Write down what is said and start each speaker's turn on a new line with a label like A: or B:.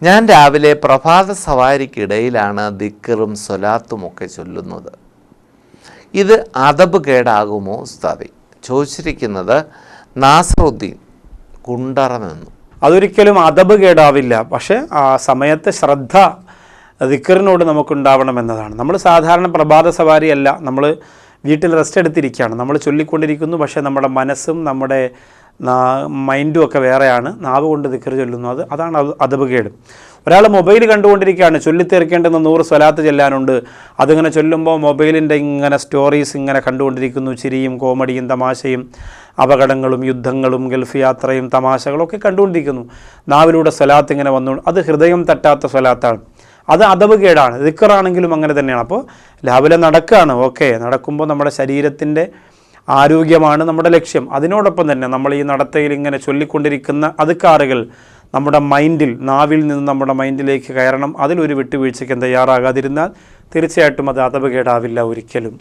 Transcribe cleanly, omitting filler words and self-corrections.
A: ഞാൻ രാവിലെ പ്രഭാത സവാരിക്കിടയിലാണ് ദിക്റും സ്വലാത്തുമൊക്കെ ചൊല്ലുന്നത്. ഇത് അദബ് കേടാകുമോ ഉസ്താദേ? ചോദിച്ചിരിക്കുന്നത് നാസറുദ്ദീൻ കുണ്ടറമെന്നു.
B: അതൊരിക്കലും അദബ് കേടാവില്ല. പക്ഷേ ആ സമയത്തെ ശ്രദ്ധ ദിക്റിനോട് നമുക്കുണ്ടാവണമെന്നതാണ്. നമ്മൾ സാധാരണ പ്രഭാത സവാരിയല്ല, നമ്മൾ വീട്ടിൽ റെസ്റ്റ് എടുത്തിരിക്കുകയാണ്, നമ്മൾ ചൊല്ലിക്കൊണ്ടിരിക്കുന്നു. പക്ഷേ നമ്മുടെ മനസ്സും നമ്മുടെ മൈൻഡും ഒക്കെ വേറെയാണ്. നാവ് കൊണ്ട് ദിക്ർ ചൊല്ലുന്നത്, അതാണ് അദബ് കേട്. ഒരാൾ മൊബൈൽ കണ്ടുകൊണ്ടിരിക്കുകയാണ്, ചൊല്ലിത്തീർക്കേണ്ടുന്ന 100 സ്വലാത്ത് ചെല്ലാനുണ്ട്. അതിങ്ങനെ ചൊല്ലുമ്പോൾ മൊബൈലിൻ്റെ ഇങ്ങനെ സ്റ്റോറീസ് ഇങ്ങനെ കണ്ടുകൊണ്ടിരിക്കുന്നു. ചിരിയും കോമഡിയും തമാശയും അപകടങ്ങളും യുദ്ധങ്ങളും ഗൾഫ് യാത്രയും തമാശകളൊക്കെ കണ്ടുകൊണ്ടിരിക്കുന്നു. നാവിലൂടെ സ്വലാത്ത് ഇങ്ങനെ വന്നു, അത് ഹൃദയം തട്ടാത്ത സ്വലാത്താണ്, അത് അദബ് കേടാണ്. ദിക്റാണെങ്കിലും അങ്ങനെ തന്നെയാണ്. അപ്പോൾ രാവിലെ നടക്കുകയാണ്, ഓക്കെ, നടക്കുമ്പോൾ നമ്മുടെ ശരീരത്തിൻ്റെ ആരോഗ്യമാണ് നമ്മുടെ ലക്ഷ്യം. അതിനോടൊപ്പം തന്നെ നമ്മൾ ഈ നടത്തയിൽ ഇങ്ങനെ ചൊല്ലിക്കൊണ്ടിരിക്കുന്ന അദ്കാറുകൾ നമ്മുടെ മൈൻഡിൽ, നാവിൽ നിന്ന് നമ്മുടെ മൈൻഡിലേക്ക് കയറണം. അതിലൊരു വിട്ടുവീഴ്ചയ്ക്ക് തയ്യാറാകാതിരുന്നാൽ തീർച്ചയായിട്ടും അത് അദബ് കേടാവില്ല ഒരിക്കലും.